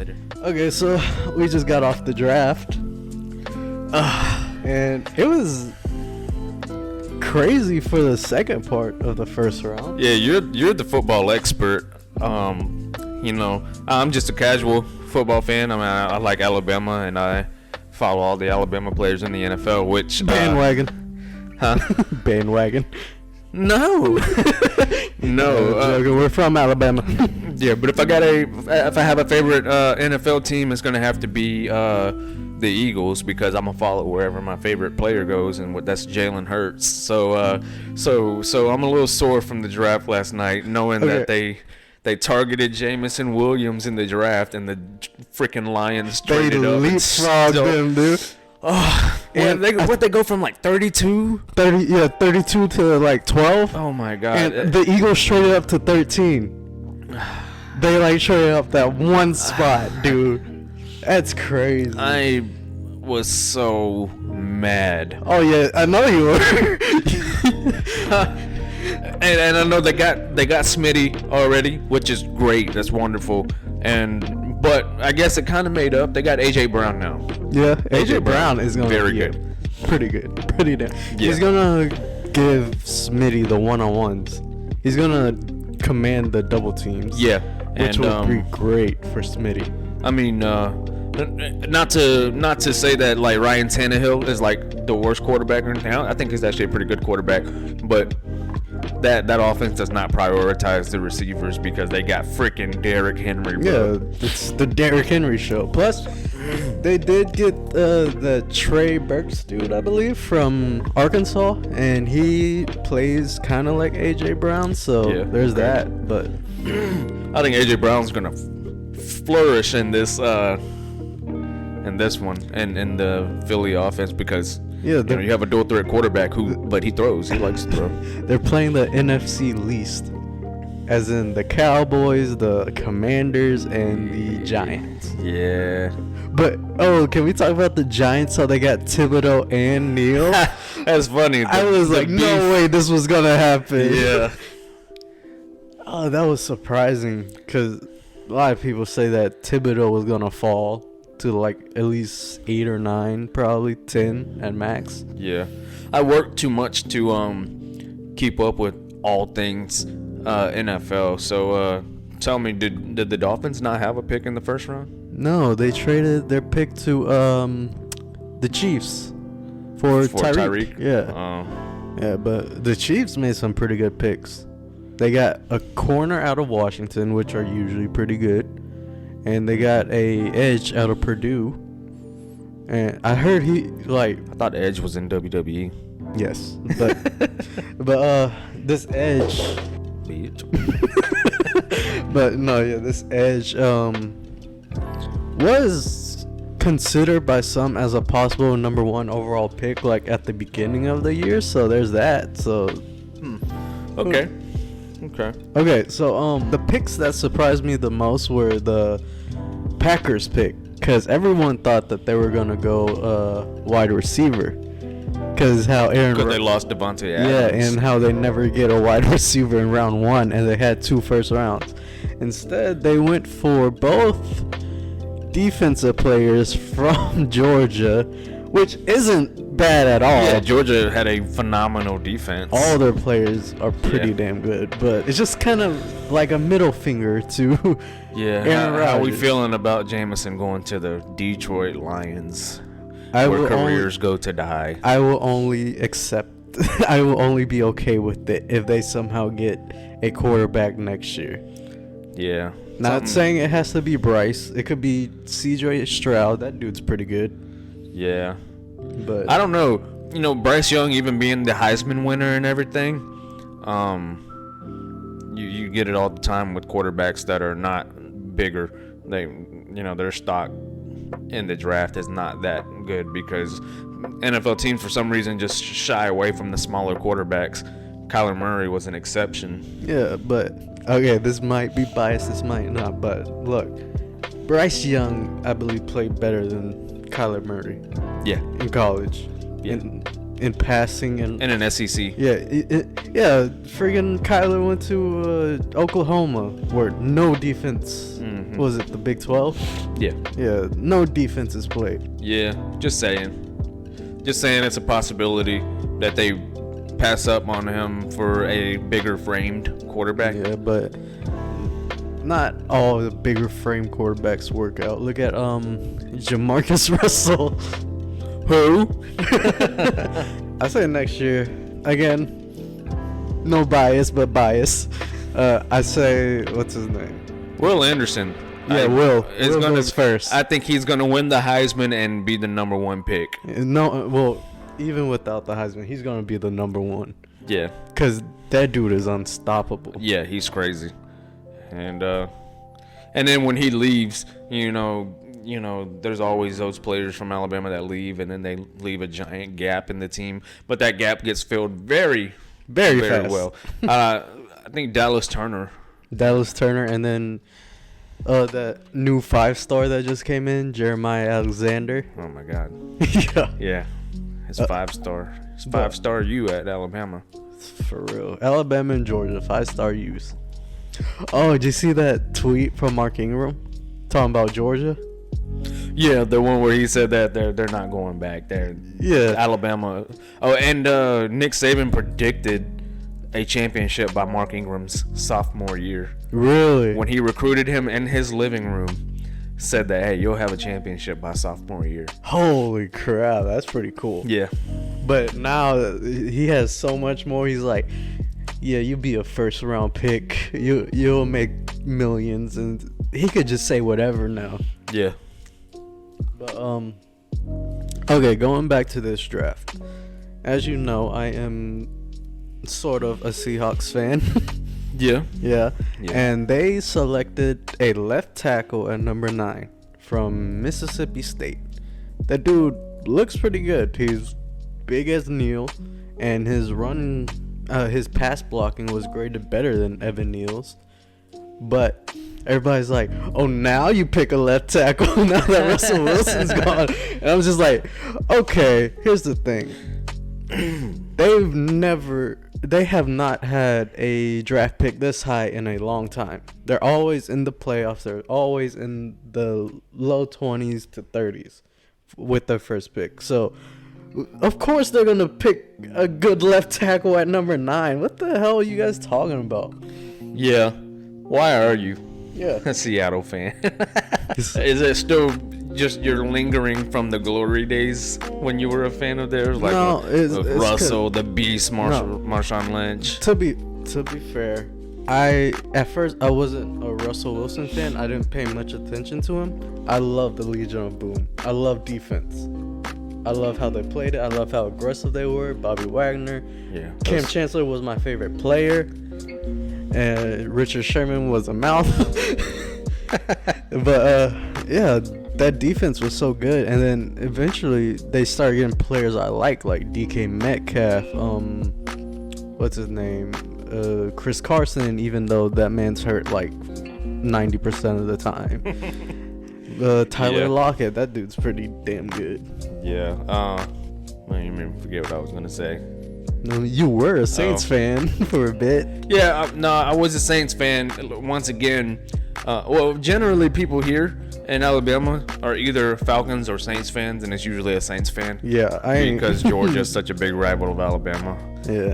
later. Okay, so we just got off the draft. And it was crazy for the second part of the first round. Yeah, you're the football expert. I'm just a casual football fan. I mean, I like Alabama, and I follow all the Alabama players in the NFL, which... Bandwagon. Huh? Bandwagon. No. No. Joking, we're from Alabama. Yeah, but if I have a favorite NFL team, it's gonna have to be the Eagles, because I'm gonna follow wherever my favorite player goes, and that's Jalen Hurts. So I'm a little sore from the draft last night, knowing that they targeted Jameson Williams in the draft, and the freaking Lions traded up. They leapfrogged them, dude. Oh, and they go from like 32 to like 12. Oh my god. And the Eagles traded up to 13. They like traded up that one spot, dude. That's crazy. I was so mad. Oh yeah, I know you were. And I know they got Smitty already, which is great. That's wonderful. But I guess it kind of made up. They got AJ Brown now. Yeah, AJ Brown is gonna very be good. Pretty good. Pretty damn. Yeah. He's gonna give Smitty the one-on-ones. He's gonna command the double teams. Yeah, which will be great for Smitty. I mean, not to say that like Ryan Tannehill is like the worst quarterback or anything. I think he's actually a pretty good quarterback, but that offense does not prioritize the receivers, because they got freaking Derrick Henry, bro. Yeah, it's the Derrick Henry show. Plus, they did get the Trey Burks dude, I believe, from Arkansas, and he plays kind of like AJ Brown, so yeah, there's that. But I think AJ Brown's gonna flourish in this one, and in the Philly offense, because you have a dual threat quarterback but he throws. He likes to throw. They're playing the NFC least, as in the Cowboys, the Commanders, and the Giants. Yeah. But can we talk about the Giants? How they got Thibodeau and Neal? That's funny. I was like, no way this was gonna happen. Yeah. Oh, that was surprising, because a lot of people say that Thibodeau was gonna fall to like at least 8 or 9, probably 10 at max. Yeah, I work too much to keep up with all things NFL. So tell me, did the Dolphins not have a pick in the first round? No, they traded their pick to the Chiefs for Tyreek. Yeah. Yeah, but the Chiefs made some pretty good picks. They got a corner out of Washington, which are usually pretty good. And they got a edge out of Purdue. And I heard I thought Edge was in WWE. Yes, but this edge. But no, yeah, this edge was considered by some as a possible number 1 overall pick, like at the beginning of the year. So there's that. So. Okay. Okay, so the picks that surprised me the most were the Packers pick, because everyone thought that they were gonna go wide receiver, because they lost Devontae Adams. Yeah, and how they never get a wide receiver in round 1, and they had 2 first rounds. Instead, they went for both defensive players from Georgia, which isn't bad at all. Yeah, Georgia had a phenomenal defense. All their players are pretty damn good, but it's just kind of like a middle finger to Aaron Rodgers. How are we feeling about Jameson going to the Detroit Lions, where careers go to die? I will only be okay with it if they somehow get a quarterback next year. Yeah. Not saying it has to be Bryce. It could be C.J. Stroud. That dude's pretty good. Yeah. But I don't know. You know, Bryce Young even being the Heisman winner and everything, you get it all the time with quarterbacks that are not bigger. Their stock in the draft is not that good, because NFL teams for some reason just shy away from the smaller quarterbacks. Kyler Murray was an exception. Yeah, but okay, this might be biased, this might not, but look, Bryce Young, I believe, played better than Kyler Murray. Yeah. In college. Yeah. In passing and in an SEC. Yeah, friggin' Kyler went to Oklahoma, where no defense What was it, the Big 12? Yeah. Yeah, no defense is played. Yeah, just saying. Just saying it's a possibility that they pass up on him for a bigger framed quarterback. Yeah, but not all the bigger frame quarterbacks work out. Look at Jamarcus Russell. Who? I say next year. Again, no bias, but bias. I say, what's his name? Will Anderson. Yeah, Will goes first. I think he's gonna win the Heisman and be the number 1 pick. No, well, even without the Heisman, he's gonna be the number 1. Yeah. Cause that dude is unstoppable. Yeah, he's crazy. And then when he leaves, you know, there's always those players from Alabama that leave, and then they leave a giant gap in the team. But that gap gets filled very, very very fast. well. I think Dallas Turner, and then that new 5-star that just came in, Jeremiah Alexander. Oh my God. Yeah. Yeah. It's 5-star. It's 5-star U at Alabama. For real. Alabama and Georgia, 5-star U's. Oh, did you see that tweet from Mark Ingram talking about Georgia? Yeah, the one where he said that they're not going back. They're Alabama. Oh, and Nick Saban predicted a championship by Mark Ingram's sophomore year. Really? When he recruited him in his living room, said that, hey, you'll have a championship by sophomore year. Holy crap, that's pretty cool. Yeah. But now he has so much more. He's like, yeah, you'll be a first round pick. You'll make millions, and he could just say whatever now. Yeah. But okay, going back to this draft. As you know, I am sort of a Seahawks fan. Yeah. And they selected a left tackle at number 9 from Mississippi State. That dude looks pretty good. He's big as Neal, and his pass blocking was graded better than Evan Neal's. But everybody's like, oh, now you pick a left tackle now that Russell Wilson's gone. And I'm just like, okay, here's the thing. They have not had a draft pick this high in a long time. They're always in the playoffs. They're always in the low 20s to 30s with their first pick. So, of course, they're going to pick a good left tackle at number 9. What the hell are you guys talking about? Yeah. Why are you a Seattle fan? Is it still just you're lingering from the glory days when you were a fan of theirs? Like no, it's Russell, the Beast, Marshawn Lynch. To be fair, at first I wasn't a Russell Wilson fan. I didn't pay much attention to him. I love the Legion of Boom. I love defense. I love how they played it. I love how aggressive they were. Bobby Wagner. Yeah. Cam Chancellor was my favorite player. And Richard Sherman was a mouth. But yeah, that defense was so good. And then eventually they started getting players I like DK Metcalf, what's his name, Chris Carson, even though that man's hurt like 90% of the time. Tyler Lockett, that dude's pretty damn good. Yeah. I didn't even forget what I was gonna say. No, you were a Saints fan for a bit. Yeah, no, I was a Saints fan. Once again, well, generally people here in Alabama are either Falcons or Saints fans, and it's usually a Saints fan. Yeah, because Georgia's such a big rival of Alabama. Yeah.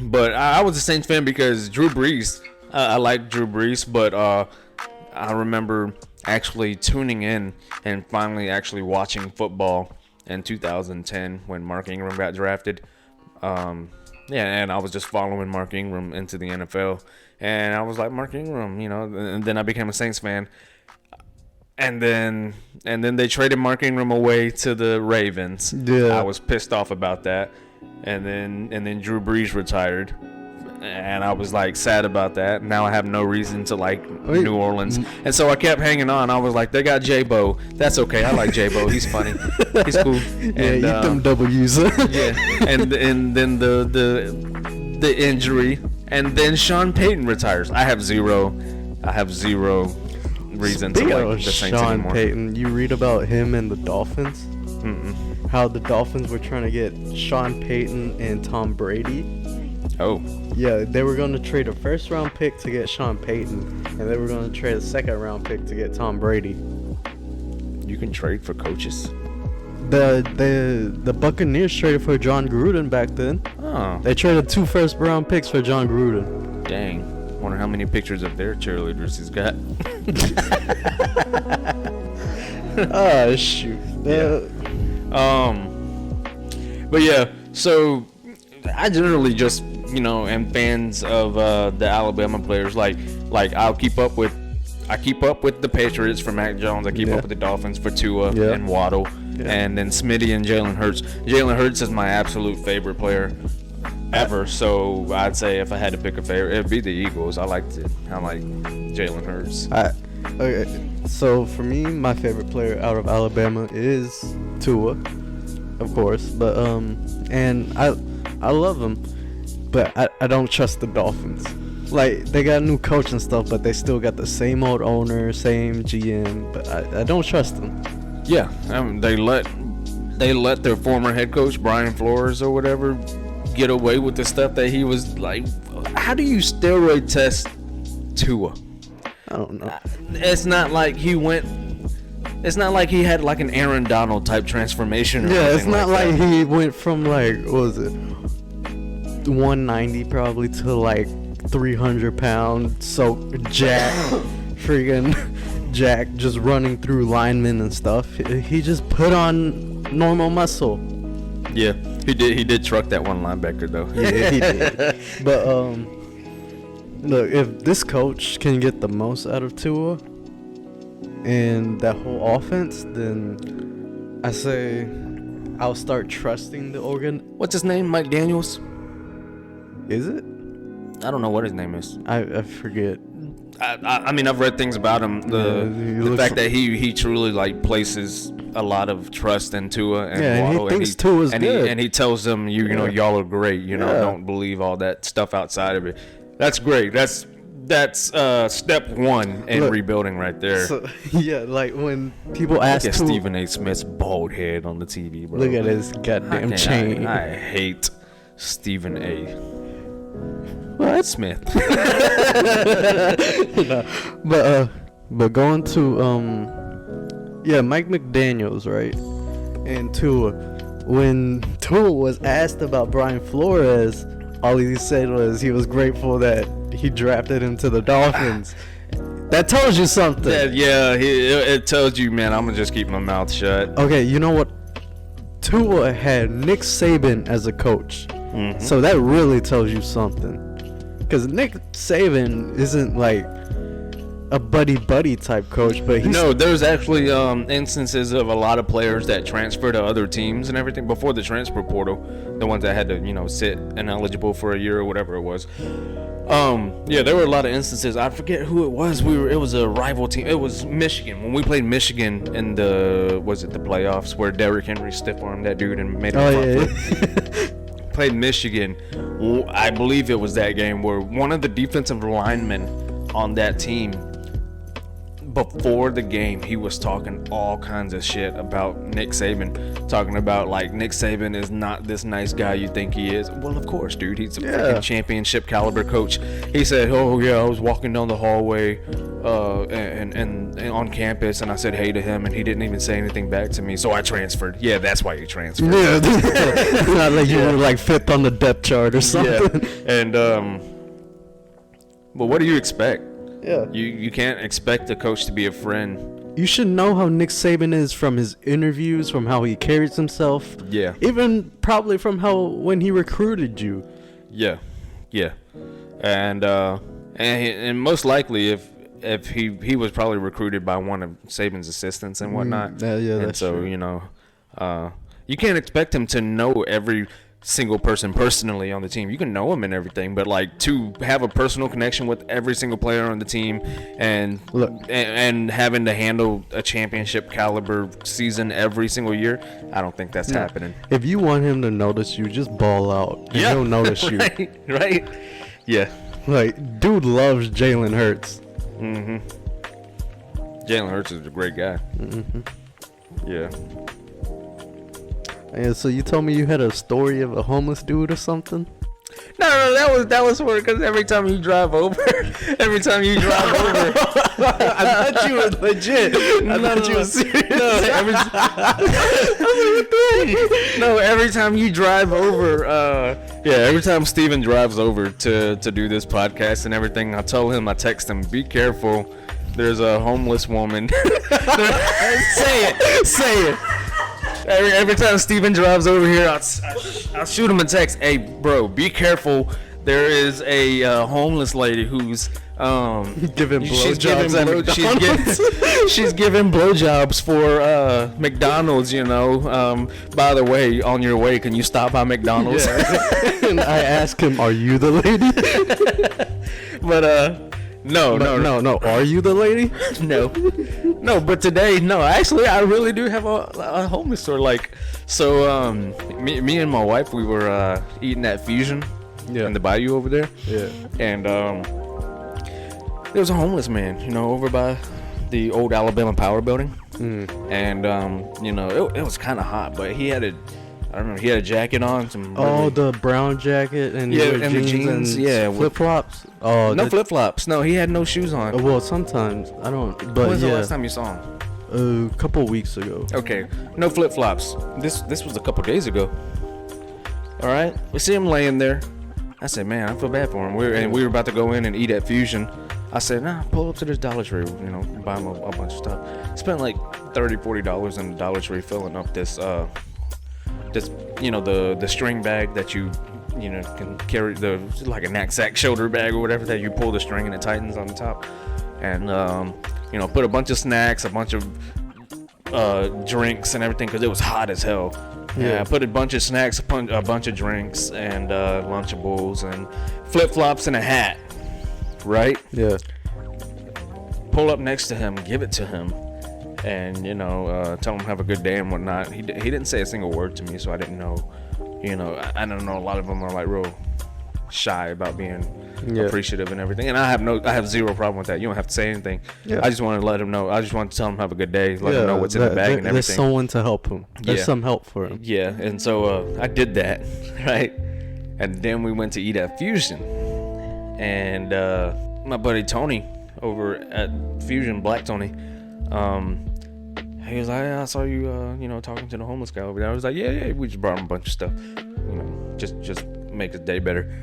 But I was a Saints fan because Drew Brees. I like Drew Brees, but I remember actually tuning in and finally actually watching football in 2010 when Mark Ingram got drafted. And I was just following Mark Ingram into the NFL, and I was like, Mark Ingram, and then I became a Saints fan. And then they traded Mark Ingram away to the Ravens. Yeah. I was pissed off about that. And then Drew Brees retired. And I was like sad about that. Now I have no reason to like New Orleans, and so I kept hanging on. I was like, they got J-Bo. That's okay. I like J-Bo. He's funny. He's cool. Yeah, eat them W's. Yeah, and then the injury, and then Sean Payton retires. I have zero reason to like the Saints Sean anymore. Payton, you read about him and the Dolphins? Mm-mm. How the Dolphins were trying to get Sean Payton and Tom Brady. Oh. Yeah, they were going to trade a first-round pick to get Sean Payton, And they were going to trade a second-round pick to get Tom Brady. You can trade for coaches. The Buccaneers traded for John Gruden back then. Oh. They traded 2 first-round picks for John Gruden. Dang. Wonder how many pictures of their cheerleaders he's got. Oh, shoot. Yeah. But yeah, so I generally just, am fans of the Alabama players. Like I keep up with the Patriots for Mac Jones. I keep up with the Dolphins for Tua and Waddle. Yeah. And then Smitty and Jalen Hurts. Jalen Hurts is my absolute favorite player ever. So I'd say if I had to pick a favorite, it'd be the Eagles. I like Jalen Hurts. Okay. So for me, my favorite player out of Alabama is Tua, of course. But and I love him, but I don't trust the Dolphins. Like, they got a new coach and stuff, but they still got the same old owner, same GM. But I don't trust them. Yeah, they let their former head coach Brian Flores or whatever get away with the stuff that he was like. How do you steroid test Tua? I don't know. It's not like he had like an Aaron Donald type transformation. Or it's not like that. He went from like, what was it, 190 probably to like 300 pounds. So freaking Jack just running through linemen and stuff. He just put on normal muscle. Yeah, he did truck that one linebacker though. Yeah, he did. But look, if this coach can get the most out of Tua and that whole offense, then I say I'll start trusting the organ. What's his name? Mike Daniels? Is it? I don't know what his name is. I forget. I mean, I've read things about him. The fact that he truly like places a lot of trust in Tua and Waddle, he thinks Tua's good. And he tells them, y'all are great. Don't believe all that stuff outside of it. That's great. That's step one in rebuilding right there. So, like when people ask Look at Stephen A. Smith's bald head on the TV, bro. Look at his goddamn chain. I hate Stephen A. What? Smith. But going to Mike McDaniels, right? And Tua. When Tua was asked about Brian Flores, all he said was he was grateful that he drafted him to the Dolphins. That tells you something. It tells you, man, I'm gonna just keep my mouth shut. Okay, you know what? Tua had Nick Saban as a coach. Mm-hmm. So that really tells you something. Because Nick Saban isn't like a buddy type coach, but there's actually instances of a lot of players that transfer to other teams and everything before the transfer portal, the ones that had to sit ineligible for a year or whatever it was. There were a lot of instances. I forget who it was. It was a rival team. It was Michigan. When we played Michigan in the playoffs where Derrick Henry stiff-armed that dude and made him flip. Played Michigan. I believe it was that game where one of the defensive linemen on that team, before the game, he was talking all kinds of shit about Nick Saban, talking about like Nick Saban is not this nice guy you think he is. Well, of course, dude, he's a freaking championship caliber coach. He said, I was walking down the hallway and on campus, and I said hey to him, and he didn't even say anything back to me, so I transferred. Yeah, that's why you transferred. Yeah, not like you were like fifth on the depth chart or something. Yeah, and but what do you expect? Yeah. You can't expect a coach to be a friend. You should know how Nick Saban is from his interviews, from how he carries himself. Yeah. Even probably from when he recruited you. Yeah. And most likely if he was probably recruited by one of Saban's assistants and whatnot. That's so true. You can't expect him to know every single person personally on the team. You can know him and everything, but like to have a personal connection with every single player on the team and having to handle a championship caliber season every single year, I don't think that's happening. If you want him to notice you, just ball out and he'll notice you. Right? Yeah. Like, dude loves Jalen Hurts. Mm-hmm. Jalen Hurts is a great guy. Mm-hmm. Yeah. And so you told me you had a story of a homeless dude or something? No, that was for because every time you drive over, I thought you were legit. I thought you were serious. Every time you drive over, every time Steven drives over to do this podcast and everything, I text him, be careful. There's a homeless woman. Say it. Every time Steven drives over here, I'll shoot him a text. Hey, bro, be careful. There is a homeless lady who's giving blowjobs at McDonald's. She's giving blowjobs for McDonald's. By the way, on your way, can you stop by McDonald's? Yeah. And I ask him, "Are you the lady?" But no. Are you the lady? No. But today, no. Actually, I really do have a homeless store. Me and my wife, we were eating at Fusion in the bayou over there. Yeah. And there was a homeless man, over by the old Alabama Power Building. And it was kind of hot, but he had he had a jacket on. The brown jacket and and the jeans, flip flops. No flip flops. No, he had no shoes on. Well, sometimes I don't. But When's the last time you saw him? A couple weeks ago. Okay, no flip flops. This was a couple days ago. All right, we see him laying there. I said, man, I feel bad for him. We were about to go in and eat at Fusion. I said, nah, pull up to this Dollar Tree, buy him a bunch of stuff. Spent like $30-$40 in the Dollar Tree filling up this the string bag that you can carry, like a knapsack shoulder bag or whatever, that you pull the string and it tightens on the top. And put a bunch of snacks, a bunch of drinks and everything, because it was hot as hell. Yeah, I put a bunch of snacks, a bunch of drinks, and Lunchables and flip-flops and a hat. Right? Yeah. Pull up next to him, give it to him, and tell him have a good day and whatnot. He didn't say a single word to me, so I didn't know. I don't know. A lot of them are like real shy about being appreciative and everything, and I have zero problem with that. You don't have to say anything. Yeah. I just want to let him know. I just want to tell him have a good day, let him know what's in the bag and everything. There's someone to help him. There's some help for him. Yeah, and so I did that, right? And then we went to eat at Fusion, and my buddy Tony over at Fusion, Black Tony, he was like, I saw you, talking to the homeless guy over there. I was like, yeah, we just brought him a bunch of stuff, just make his day better.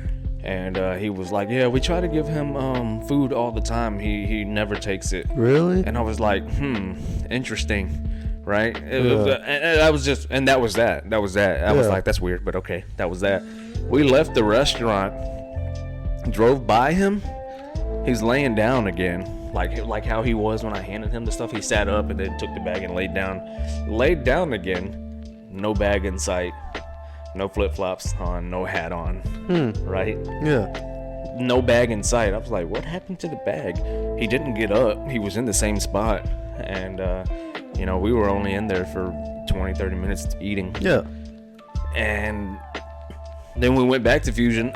And he was like, yeah, we try to give him food all the time. He never takes it. Really? And I was like, interesting, right? That was that. I was like, that's weird, but okay, that was that. We left the restaurant, drove by him. He's laying down again, like how he was when I handed him the stuff. He sat up and then took the bag and laid down again. No bag in sight, no flip-flops on, no hat on. Right? Yeah. No bag in sight. I was like, what happened to the bag? He didn't get up. He was in the same spot, and we were only in there for 20-30 minutes eating. Yeah. And then we went back to Fusion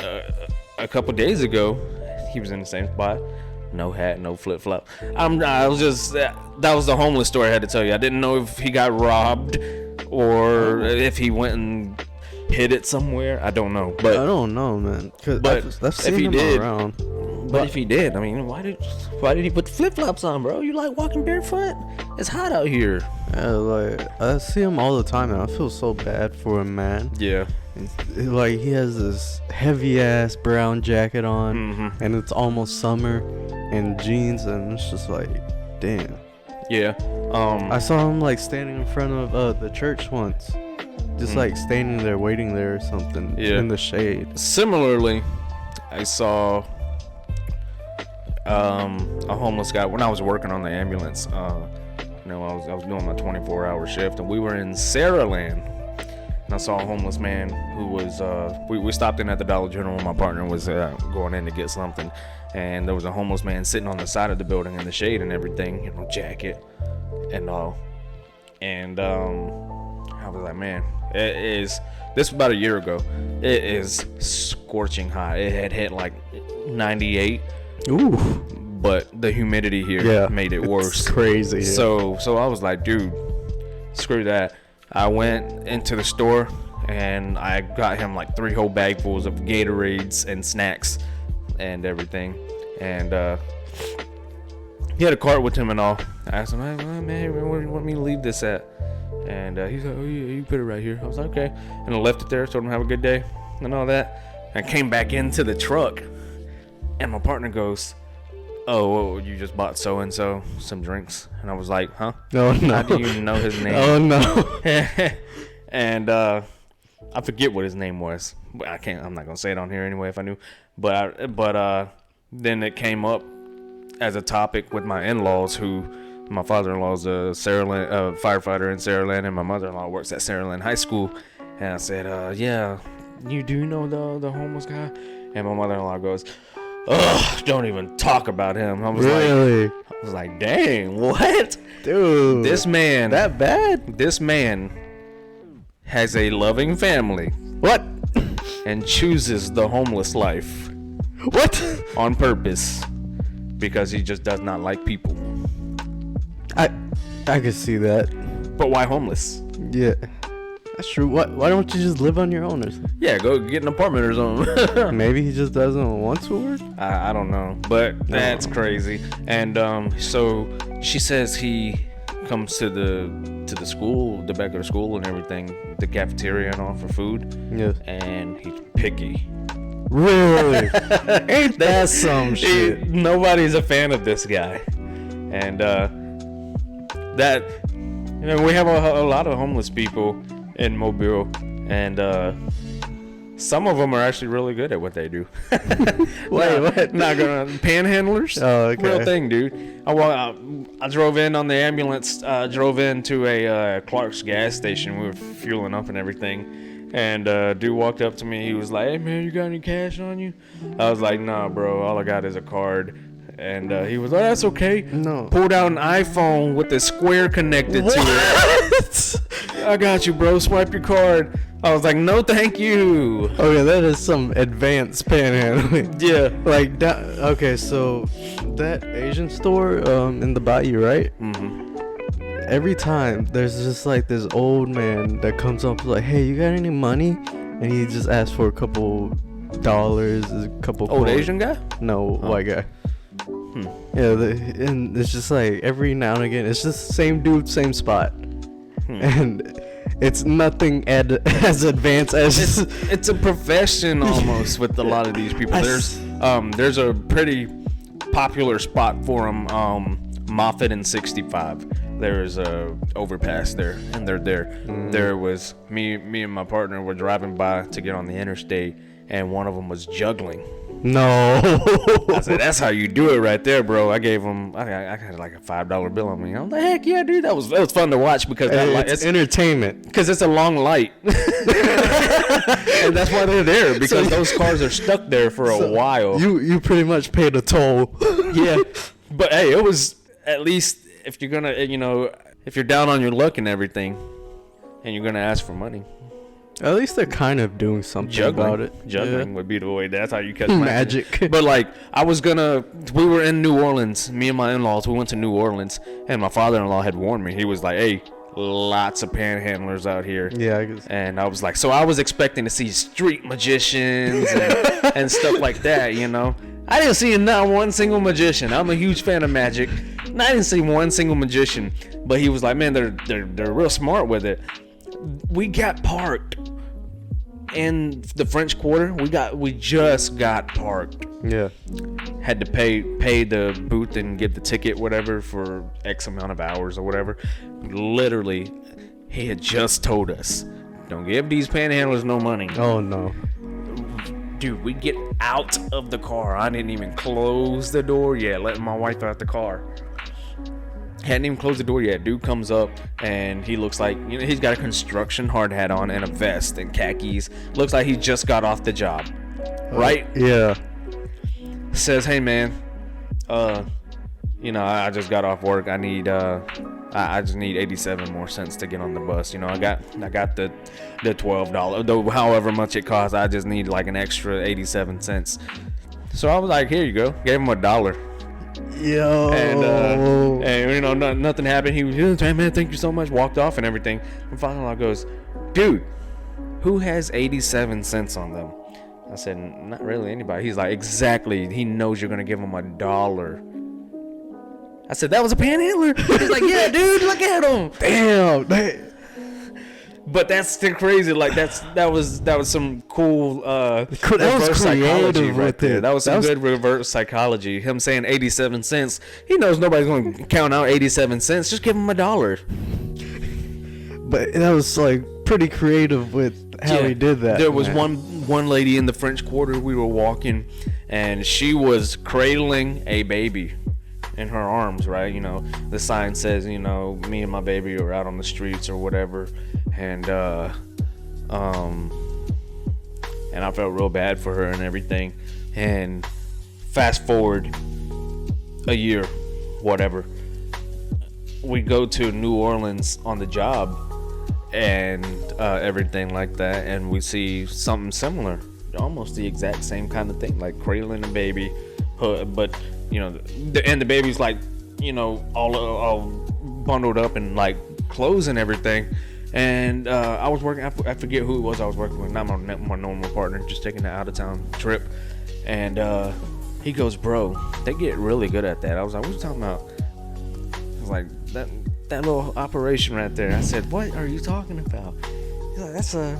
a couple days ago. He was in the same spot. No hat, no flip-flop. I was just, that was the homeless story I had to tell you. I didn't know if he got robbed or if he went and hid it somewhere. I don't know. But I don't know, man. But I've seen him around. But if he did, I mean, why did he put flip-flops on, bro? You like walking barefoot? It's hot out here. Yeah, I see him all the time, and I feel so bad for him, man. Yeah. Like, he has this heavy ass brown jacket on, and it's almost summer, and jeans, and it's just like, damn. Yeah. I saw him like standing in front of the church once, just like standing there waiting there or something in the shade. Similarly, I saw a homeless guy when I was working on the ambulance. I was doing my 24-hour shift, and we were in Saraland. And I saw a homeless man who was, we stopped in at the Dollar General when my partner was going in to get something. And there was a homeless man sitting on the side of the building in the shade and everything, jacket and all. And I was like, man, this was about a year ago. It is scorching hot. It had hit like 98. Ooh. But the humidity here made it worse. It's crazy. Yeah. So I was like, dude, screw that. I went into the store and I got him like 3 whole bagfuls of Gatorades and snacks and everything. And he had a cart with him and all. I asked him, hey, man, where do you want me to leave this at? And he's like, oh yeah, you put it right here. I was like, okay. And I left it there, told him have a good day and all that. And I came back into the truck, and my partner goes, oh, well, you just bought so-and-so some drinks. And I was like, huh? Oh, no. How do you know his name? Oh, no. And I forget what his name was. I'm not going to say it on here anyway if I knew. But then it came up as a topic with my in-laws, who my father-in-law's a firefighter in Saraland, and my mother-in-law works at Saraland High School. And I said, yeah, you do know the homeless guy? And my mother-in-law goes, ugh, don't even talk about him. I was like, dang, what? Dude. This man. That bad? This man has a loving family. What? And chooses the homeless life. What? On purpose. Because he just does not like people. I could see that. But why homeless? Yeah. That's true. Why don't you just live on your own or something? Yeah, go get an apartment or something. Maybe he just doesn't want to work? I don't know. But that's crazy. And so she says he comes to the school, the back of the school and everything, the cafeteria and all for food. Yes. And he's picky. Really? Ain't that some shit? Nobody's a fan of this guy. And we have a lot of homeless people in Mobile, and some of them are actually really good at what they do. What? Not gonna panhandlers. Oh, okay. Real thing, dude. I drove in on the ambulance. Drove into a Clark's gas station. We were fueling up and everything, and dude walked up to me. He was like, "Hey man, you got any cash on you?" I was like, "Nah, bro. All I got is a card." And he was like, "Oh, that's okay." No. Pulled out an iPhone with a square connected to it. I got you, bro. Swipe your card. I was like, no, thank you. Okay, that is some advanced panhandling. Yeah. Like that. Okay, so that Asian store in the Bayou, right? Mm-hmm. Every time there's just like this old man that comes up like, "Hey, you got any money?" And he just asks for a couple dollars, a couple. Old Asian guy? No, white guy. Yeah, and it's just like every now and again, it's just the same dude, same spot, and it's nothing as advanced as it's a profession almost with a lot of these people. There's a pretty popular spot for them, Moffett and 65. There's a overpass there, and they're there. There was me and my partner were driving by to get on the interstate, and one of them was juggling. No. I said, that's how you do it right there, bro. I gave him, I had like a $5 bill on me. I'm like, heck yeah, dude. It was fun to watch because it's entertainment. Because it's a long light. And that's why they're there, because those cars are stuck there for a while. You pretty much paid a toll. Yeah. But hey, it was at least, if you're going to, if you're down on your luck and everything, and you're going to ask for money. At least they're kind of doing something about it. Juggling would be the way. That's how you catch magic. But like, we were in New Orleans, me and my in-laws, we went to New Orleans, and my father-in-law had warned me. He was like, hey, lots of panhandlers out here. Yeah, I guess. And I was like, so I was expecting to see street magicians and stuff like that, I didn't see not one single magician. I'm a huge fan of magic. And I didn't see one single magician. But he was like, man, they're real smart with it. We got parked in the French Quarter. We just got parked. Yeah. Had to pay the booth and get the ticket, whatever, for X amount of hours or whatever. Literally, he had just told us, don't give these panhandlers no money. Oh no. Dude, we get out of the car. I didn't even close the door yet, letting my wife out the car. Hadn't even closed the door yet. Dude comes up and he looks like, he's got a construction hard hat on and a vest and khakis. Looks like he just got off the job. Right? Yeah. Says, hey man, I just got off work. I need I just need 87 more cents to get on the bus. I got the $12, though however much it costs. I just need like an extra 87 cents. So I was like, here you go. Gave him $1. Yo. And nothing happened. He was, hey man, thank you so much. Walked off and everything. My father-in-law goes, dude, who has 87 cents on them? I said, not really anybody. He's like, exactly. He knows you're going to give him $1. I said, that was a panhandler? He's like, yeah, dude, look at him. Damn. But that's still crazy. Like, that was some cool reverse psychology right there. That was some good reverse psychology. Him saying 87 cents. He knows nobody's going to count out 87 cents. Just give him $1. But that was like pretty creative with how he did that. There was one lady in the French Quarter. We were walking, and she was cradling a baby in her arms, right? You know, the sign says, you know, me and my baby are out on the streets or whatever. And I felt real bad for her and everything. And fast forward a year, whatever, we go to New Orleans on the job and everything like that, and we see something similar, almost the exact same kind of thing, like cradling a baby, but you know, and the baby's like, you know, all bundled up in like clothes and everything. And I was working, I forget who it was I was working with, not my normal partner, just taking an out of town trip. And he goes, bro, they get really good at that. I was like, what are you talking about? I was like, that little operation right there. I said, what are you talking about? He's like,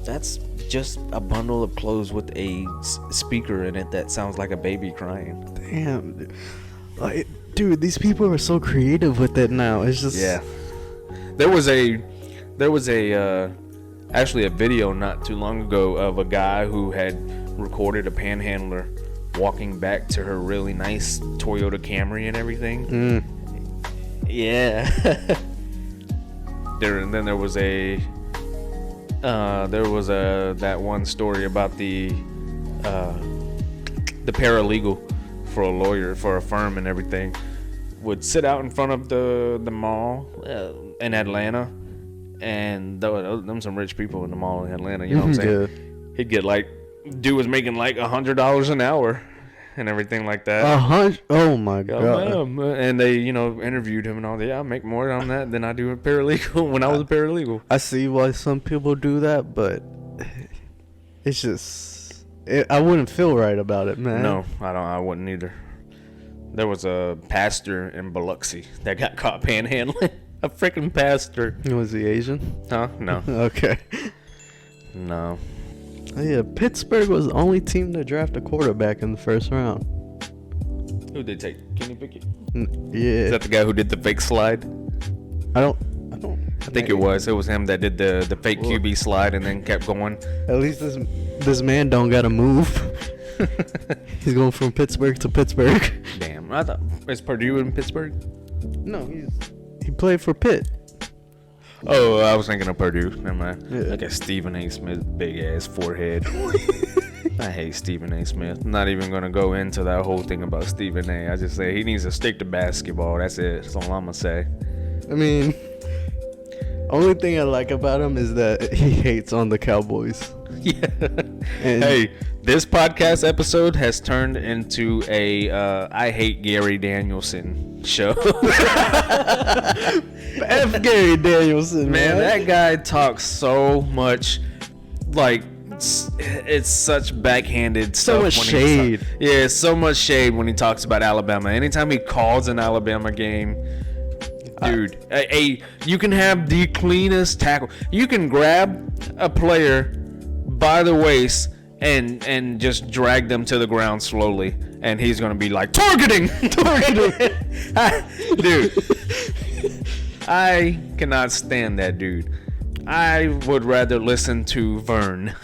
that's just a bundle of clothes with a speaker in it that sounds like a baby crying. Damn, like, dude, these people are so creative with it now. It's just, yeah. There was actually a video not too long ago of a guy who had recorded a panhandler walking back to her really nice Toyota Camry and everything. Yeah. Then there was that one story about the paralegal for a lawyer for a firm and everything would sit out in front of the mall in Atlanta, and them some rich people in the mall in Atlanta, you know what I'm saying? Yeah. He'd get like, dude was making like $100 an hour and everything like that. 100? Oh my god! And they, you know, interviewed him and all that. Yeah, I make more on that than I do a paralegal when I was a paralegal. I see why some people do that, but it's just, I wouldn't feel right about it, man. No, I wouldn't either. There was a pastor in Biloxi that got caught panhandling. A freaking pastor. Was he Asian? Huh? No. Okay. No. Yeah, Pittsburgh was the only team to draft a quarterback in the first round. Who did they take? Kenny Pickett? Yeah. Is that the guy who did the fake slide? I think it was. It was him that did the fake QB slide and then kept going. At least this man don't gotta move. He's going from Pittsburgh to Pittsburgh. Damn. I thought, is Purdue in Pittsburgh? No, he played for Pitt. Oh, I was thinking of Purdue. Never mind. Yeah. Look at Stephen A. Smith's big ass forehead. I hate Stephen A. Smith. I'm not even gonna go into that whole thing about Stephen A. I just say he needs to stick to basketball. That's it. That's all I'm gonna say. I mean, only thing I like about him is that he hates on the Cowboys. Yeah. Hey, this podcast episode has turned into a I hate Gary Danielson show. F Gary Danielson, man. That guy talks so much, like, it's such backhanded stuff. So much shade. Yeah, so much shade when he talks about Alabama. Anytime he calls an Alabama game, dude, you can have the cleanest tackle. You can grab a player by the waist and just drag them to the ground slowly, and he's gonna be like, targeting. Dude, I cannot stand that dude. I would rather listen to Vern.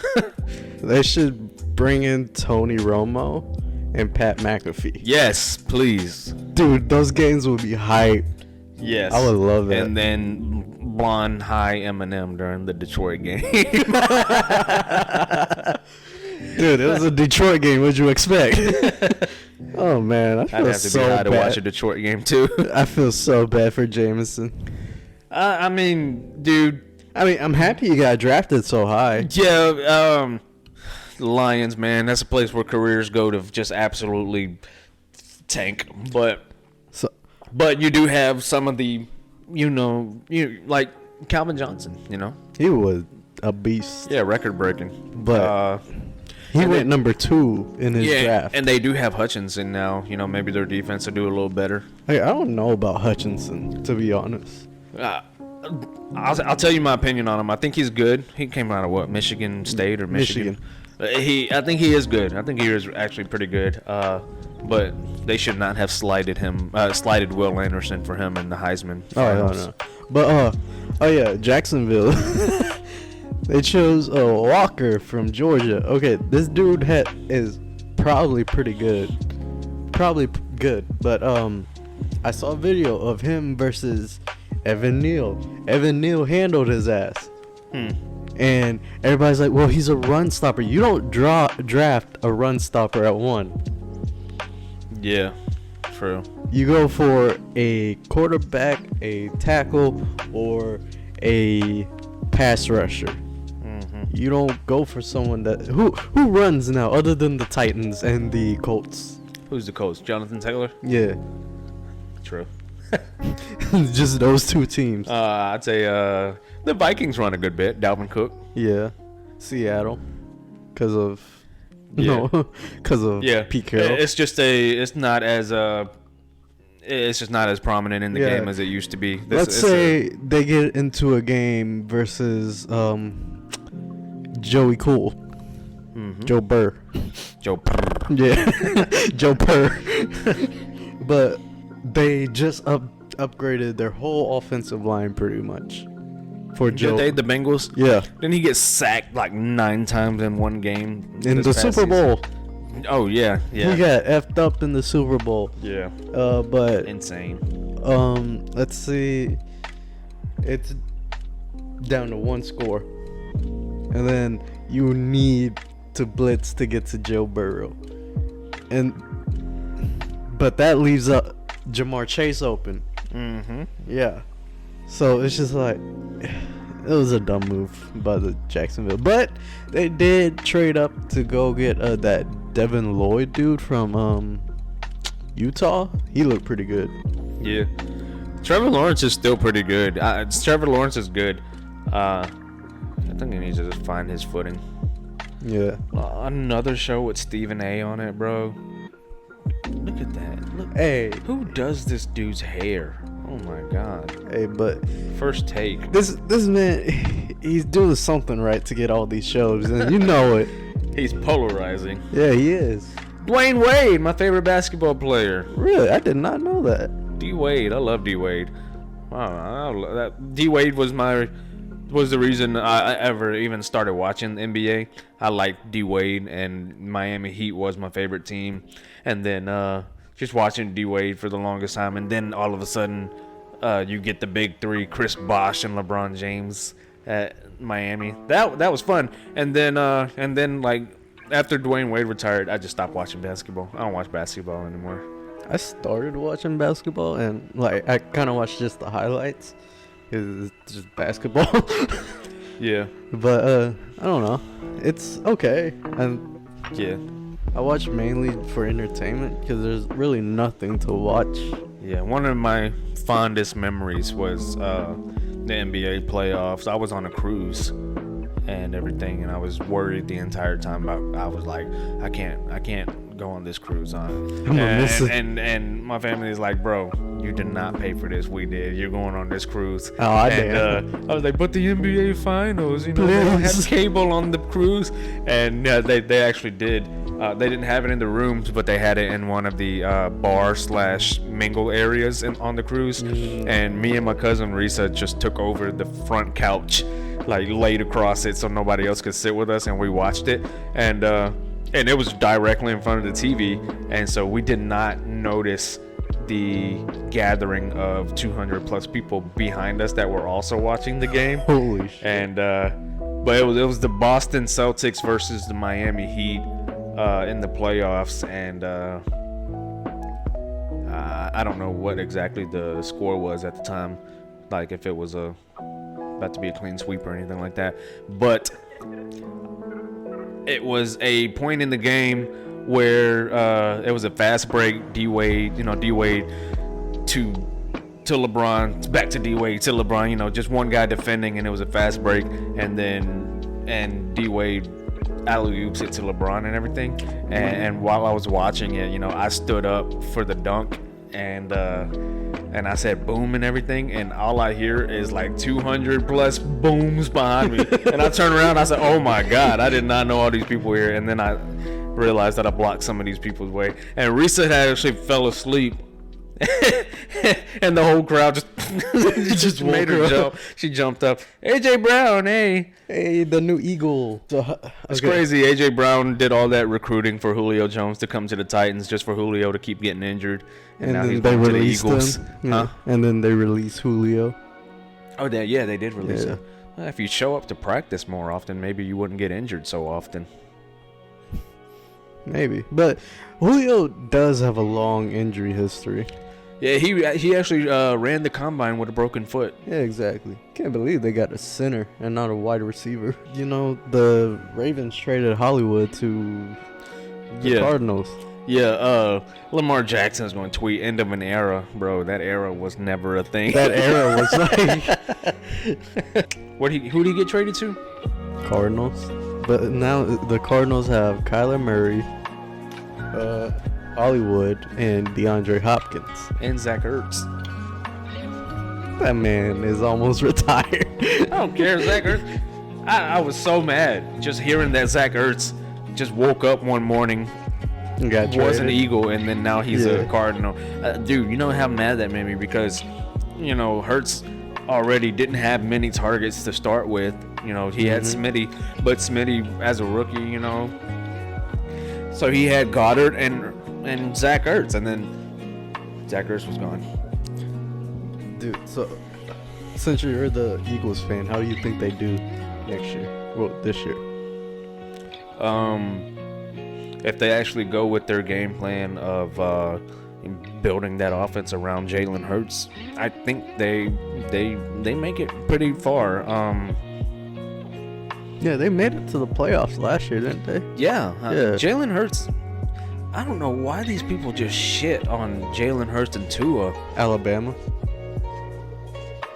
They should bring in Tony Romo and Pat McAfee. Yes, please. Dude, those games would be hyped. Yes. I would love it. And then blonde high Eminem during the Detroit game. Dude, it was a Detroit game. What'd you expect? Oh man, I feel I'd have to so be high bad to watch a Detroit game too. I feel so bad for Jameson. I mean, dude. I'm happy you got drafted so high. Yeah, the Lions, man, that's a place where careers go to just absolutely tank. But you do have some of the, like Calvin Johnson, you know. He was a beast. Yeah, record breaking. But he went number 2 in his draft. And they do have Hutchinson now. You know, maybe their defense will do a little better. Hey, I don't know about Hutchinson, to be honest. I'll tell you my opinion on him. I think he's good. He came out of what, Michigan State or Michigan? I think he is good. I think he is actually pretty good. But they should not have slighted Will Anderson for him in the Heisman finals. No. But Jacksonville. They chose Walker from Georgia. Okay, this dude is probably pretty good. But I saw a video of him versus Evan Neal. Evan Neal handled his ass. And everybody's like, well, he's a run stopper. You don't draft a run stopper at 1. Yeah, true. You go for a quarterback, a tackle, or a pass rusher. You don't go for someone that who runs now other than the Titans and the Colts. Who's the Colts? Jonathan Taylor? Yeah. True. Just those 2 teams. I'd say the Vikings run a good bit. Dalvin Cook. Yeah. Seattle. Because of Pete Carroll. It's just not as prominent in the game as it used to be. Let's say they get into a game versus Joey Cool. Joe Burr. Yeah. Joe Burr. But they just upgraded their whole offensive line pretty much for Joe. Did they, the Bengals? Yeah. Didn't he get sacked like 9 times in one game? In the Super Bowl. Oh, yeah. He got effed up in the Super Bowl. Yeah. But insane. Let's see. It's down to 1 score. And then you need to blitz to get to Joe Burrow. But that leaves Jamar Chase open. Yeah. So it's just like, it was a dumb move by the Jacksonville. But they did trade up to go get that Devin Lloyd dude from Utah. He looked pretty good. Yeah. Trevor Lawrence is still pretty good. Trevor Lawrence is good. I think he needs to just find his footing. Yeah. Another show with Stephen A. on it, bro. Look at that. Look. Hey. Who does this dude's hair? Oh my god. Hey, but first take. This man, he's doing something right to get all these shows, and you know it. He's polarizing. Yeah, he is. Dwayne Wade, my favorite basketball player. Really? I did not know that. D Wade, I love D Wade. Wow, D Wade was the reason I ever even started watching the NBA. I liked D Wade, and Miami Heat was my favorite team. And then just watching D Wade for the longest time, and then all of a sudden you get the big 3, Chris Bosh and LeBron James at Miami. That was fun. And then like after Dwayne Wade retired, I just stopped watching basketball. I don't watch basketball anymore. I started watching basketball, and like I kind of watched just the highlights. It's just basketball. Yeah. But I don't know. It's okay. And yeah, I watch mainly for entertainment because there's really nothing to watch. Yeah, one of my fondest memories was the NBA playoffs. I was on a cruise and everything, and I was worried the entire time about. I was like, I can't go on this cruise and my family is like, bro, you did not pay for this. We did. You're going on this cruise. Oh, I did. I was like, but the NBA finals, they don't have cable on the cruise. And they actually did. They didn't have it in the rooms, but they had it in one of the bar/mingle areas on the cruise. And me and my cousin Risa just took over the front couch, like laid across it so nobody else could sit with us, and we watched it. And it was directly in front of the TV, and so we did not notice the gathering of 200 plus people behind us that were also watching the game. Holy shit. And but it was the Boston Celtics versus the Miami Heat in the playoffs, and I don't know what exactly the score was at the time, like if it was about to be a clean sweep or anything like that, but it was a point in the game where it was a fast break. D Wade to LeBron, back to D Wade to LeBron. Just one guy defending, and it was a fast break. And then and D-Wade alley-oops it to LeBron and everything. And while I was watching it, I stood up for the dunk and I said boom and everything, and all I hear is like 200 plus booms behind me. And I turned around, I said, oh my God, I did not know all these people were here. And then I realized that I blocked some of these people's way. And Risa had actually fell asleep. And the whole crowd just made her jump. She jumped up. AJ Brown, hey, the new Eagle. It's crazy. AJ Brown did all that recruiting for Julio Jones to come to the Titans just for Julio to keep getting injured, and now he's going to the Eagles. Yeah. And then they released Julio. Oh, they did release him. Well, if you show up to practice more often, maybe you wouldn't get injured so often. Maybe, but Julio does have a long injury history. Yeah, he actually ran the combine with a broken foot. Yeah, exactly. Can't believe they got a center and not a wide receiver. The Ravens traded Hollywood to the Cardinals. Yeah, Lamar Jackson is going to tweet end of an era, bro. That era was never a thing. That era was like who did he get traded to? Cardinals. But now the Cardinals have Kyler Murray, Hollywood, and DeAndre Hopkins. And Zach Ertz. That man is almost retired. I don't care, Zach Ertz. I was so mad just hearing that Zach Ertz just woke up one morning, was an Eagle, and then now he's a Cardinal. Dude, you know how mad that made me? Because, Hurts already didn't have many targets to start with. He had Smitty, but Smitty as a rookie, so he had Goddard and Zach Ertz, and then Zach Ertz was gone. Dude, so since you're the Eagles fan, how do you think they do next year? Well, this year. If they actually go with their game plan of building that offense around Jalen Hurts, I think they make it pretty far. Yeah, they made it to the playoffs last year, didn't they? Yeah. Jalen Hurts. I don't know why these people just shit on Jalen Hurts and Tua. Alabama.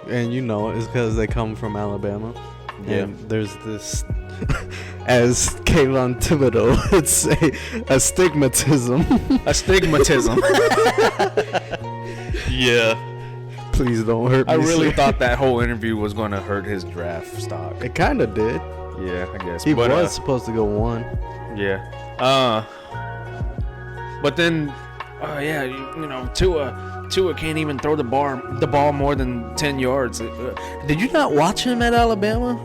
And it's because they come from Alabama. Yeah. And there's this, as Kayvon Thibodeau would say, astigmatism. Astigmatism. Yeah. Please don't hurt me. I really thought that whole interview was going to hurt his draft stock. It kind of did. Yeah, I guess. He was supposed to go 1. Yeah. But then, Tua can't even throw the ball more than 10 yards. Did you not watch him at Alabama?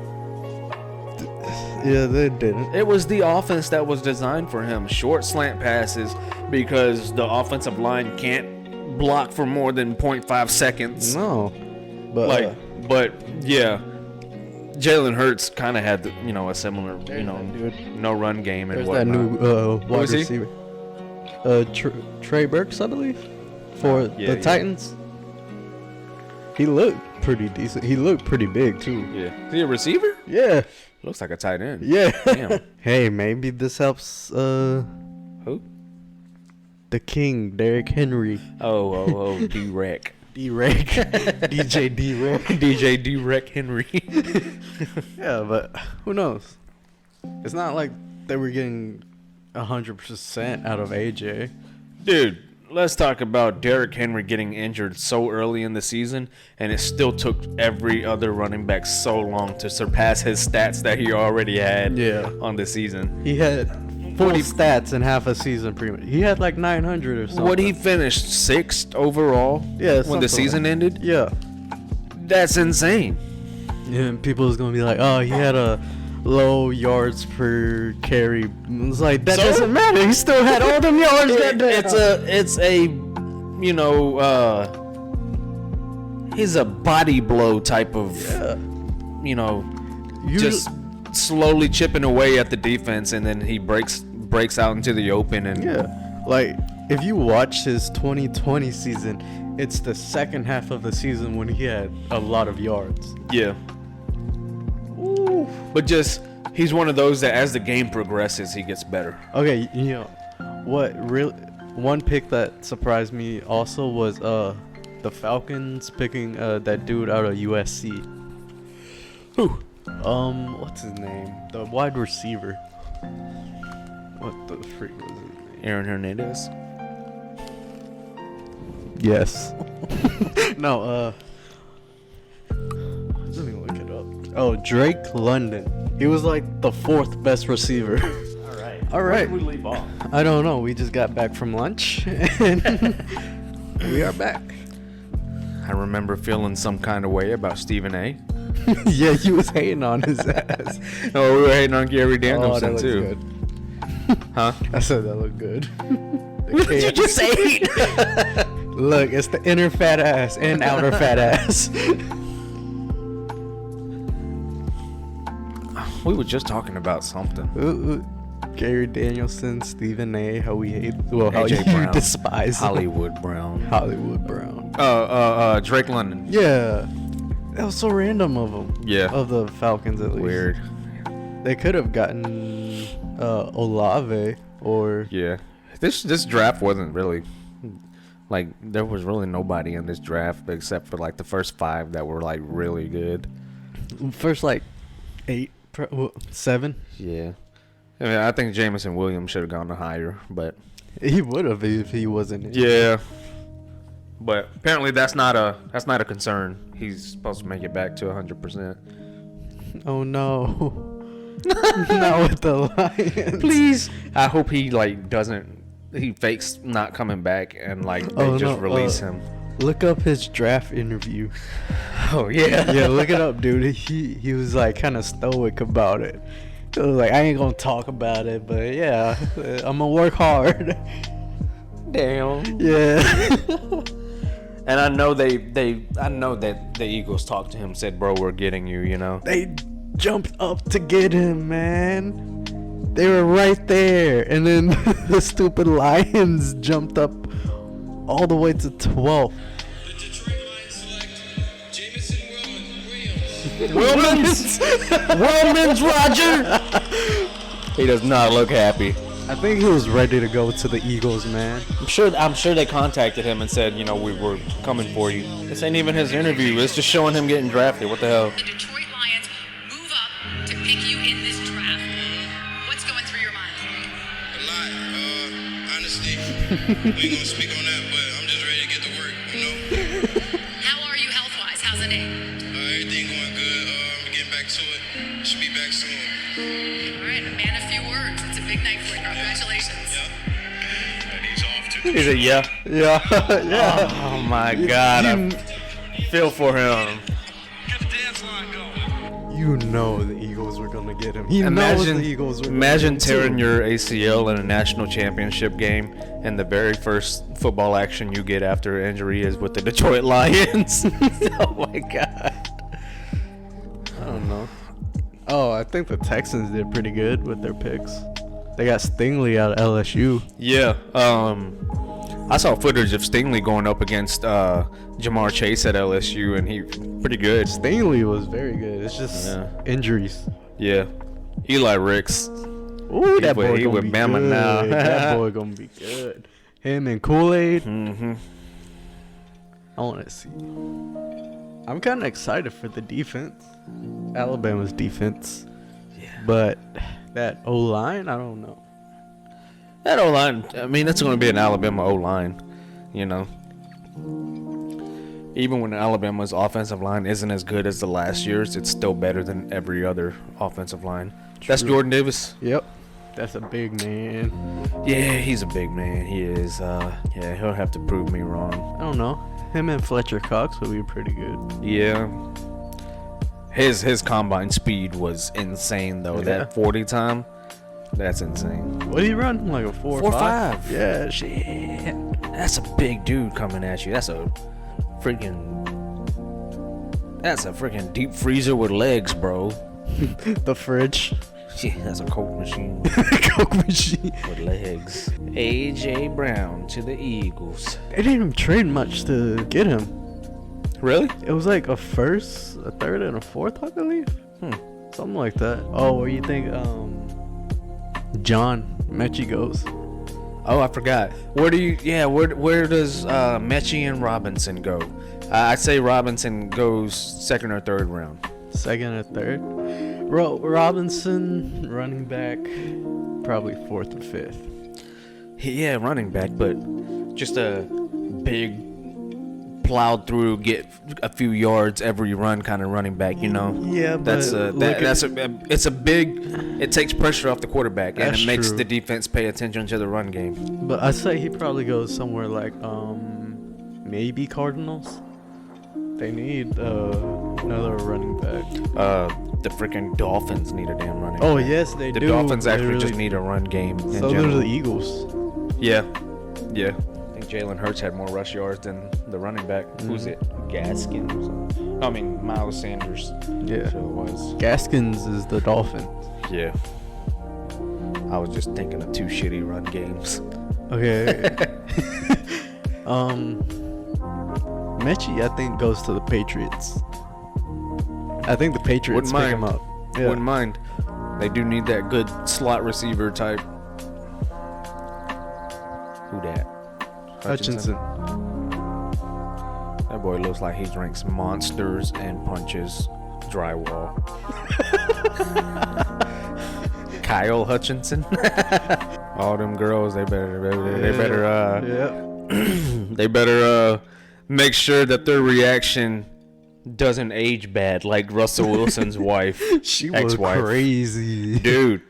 Yeah, they didn't. It was the offense that was designed for him. Short slant passes because the offensive line can't block for more than 0.5 seconds. No. But yeah. Jalen Hurts kind of had, a similar, no run game and whatnot. There's that new wide receiver. Trey Burks, I believe, for the Titans. He looked pretty decent. He looked pretty big, too. Yeah. Is he a receiver? Yeah. Looks like a tight end. Yeah. Damn. Hey, maybe this helps, who? The King, Derrick Henry. Oh, D-Rec. D-Rec. DJ D-Rec. DJ D-Rec Henry. Yeah, but who knows? It's not like they were getting 100% out of AJ. Dude, let's talk about Derrick Henry getting injured so early in the season, and it still took every other running back so long to surpass his stats that he already had on the season. He had full stats in half a season pretty much. He had like 900 or something. What, he finished 6th overall when the season ended? Yeah. That's insane. Yeah, and people is going to be like, oh, he had a low yards per carry. It's like, that doesn't matter. He still had all them yards that day. He's a body blow type of, just slowly chipping away at the defense, and then he breaks out into the open. And like if you watch his 2020 season, it's the second half of the season when he had a lot of yards. Yeah. Ooh. But he's one of those that as the game progresses, he gets better. Okay, one pick that surprised me also was the Falcons picking that dude out of USC. Who? What's his name? The wide receiver. What the freak was his name? Aaron Hernandez. Yes. No, let me look it up. Oh, Drake London. He was like the 4th best receiver. All right. Where did we leave off? I don't know. We just got back from lunch and we are back. I remember feeling some kind of way about Stephen A. Yeah, you was hating on his ass. Oh, we were hating on Gary Danielson too. Good. Huh? I said that looked good. What did you just say? Look, it's the inner fat ass and outer fat ass. We were just talking about something. Gary Danielson, Stephen A. How we hate, well, how AJ you Brown. despise him. Hollywood Brown. Hollywood Brown. Drake London. Yeah, that was so random of them. Yeah. Of the Falcons, at least. Weird. They could have gotten Olave or Yeah. This draft wasn't really like there was really nobody in this draft except for like the first 5 that were like really good. first like 7. Yeah. I mean, I think Jameson Williams should have gone higher, but He would have if he wasn't in. yeah. But apparently that's not a concern. He's supposed to make it back to 100%. Oh no. Not with the Lions. Please. I hope he he fakes not coming back and like they just release him. Look up his draft interview. Oh yeah. Yeah, look it up, dude. He was like kind of stoic about it. He was like, I ain't gonna talk about it, but yeah, I'm gonna work hard. Damn. Yeah. And I know that the Eagles talked to him, said, "Bro, we're getting you," you know. They jumped up to get him, man. They were right there, and then the stupid Lions jumped up all the way to 12. The Detroit Lions select Jameson Williams. Williams Roger. He does not look happy. I think he was ready to go to the Eagles, man. I'm sure they contacted him and said, you know, we were coming for you. This ain't even his interview. It's just showing him getting drafted. What the hell? The Detroit Lions move up to pick you in this draft. What's going through your mind? A lot. Honestly, we ain't gonna speak on that, but I'm just ready to get to work, you know? How are you health-wise? How's the knee? Everything going good. I'm getting back to it. Should be back soon. All right, a man of few words. It's a big night for you. Congratulations. Yeah. And he's off to He said, yeah. Yeah, yeah. Oh my God. I feel for him. get the dance line going. You know the Eagles were gonna get him. He knows the Eagles were. Imagine gonna get him tearing too. your ACL in a national championship game, and the very first football action you get after injury is with the Detroit Lions. Oh my God. I don't know. Oh, I think the Texans did pretty good with their picks. They got Stingley out of LSU. Yeah. I saw footage of Stingley going up against Jamar Chase at LSU, and he pretty good. Stingley was very good. It's just injuries. Yeah. Eli Ricks. Ooh, that boy he gonna with be Bama good. now. That boy gonna be good. Him and Kool-Aid. Mm-hmm. I want to see. I'm kind of excited for the defense. Alabama's defense. Yeah. But that O-line, I don't know. That O-line, I mean, that's going to be an Alabama O-line, you know. Even when Alabama's offensive line isn't as good as the last year's, it's still better than every other offensive line. That's True. Jordan Davis. Yep. That's a big man. Yeah, he's a big man. He is. Yeah, he'll have to prove me wrong. I don't know. Him and Fletcher Cox would be pretty good. Yeah. His combine speed was insane, though. Yeah. That 40 time, that's insane. What did he run? Like a 4.5? Yeah, Shit. That's a big dude coming at you. That's a freaking deep freezer with legs, bro. the fridge. Yeah, that's a Coke machine Coke machine. with legs. AJ Brown to the Eagles. They didn't even trade much to get him. Really? It was like a first, a third, and a fourth, I believe. Something like that. Oh, where you think John Mechie goes? Oh, I forgot. Where does Mechie and Robinson go? I'd say Robinson goes second or third round. second or third. Robinson, running back, probably fourth or fifth. Yeah, running back, but just a big plowed through, get a few yards every run kind of running back, you know. Yeah, but it's a big. It takes pressure off the quarterback, and it makes true. the defense pay attention to the run game. But I say he probably goes somewhere like maybe Cardinals. They need another running back. The freaking Dolphins need a damn running Oh back. yes, they The do. Dolphins actually really just need a run game. In So general. do the Eagles. Yeah. I think Jalen Hurts had more rush yards than the running back. Who's it? Gaskin or something. I mean, Miles Sanders. Yeah. So it was. Gaskins is the Dolphins. Yeah. I was just thinking of two shitty run games. Okay. Mechie, I think, goes to the Patriots. I think the Patriots Wouldn't pick him mind. up. Yeah. Wouldn't mind. They do need that good slot receiver type. Who that? Hutchinson. That boy looks like he drinks Monsters and punches drywall. Kyle Hutchinson. All them girls, they better make sure that their reaction doesn't age bad like Russell Wilson's wife. She was ex-wife. crazy. Dude.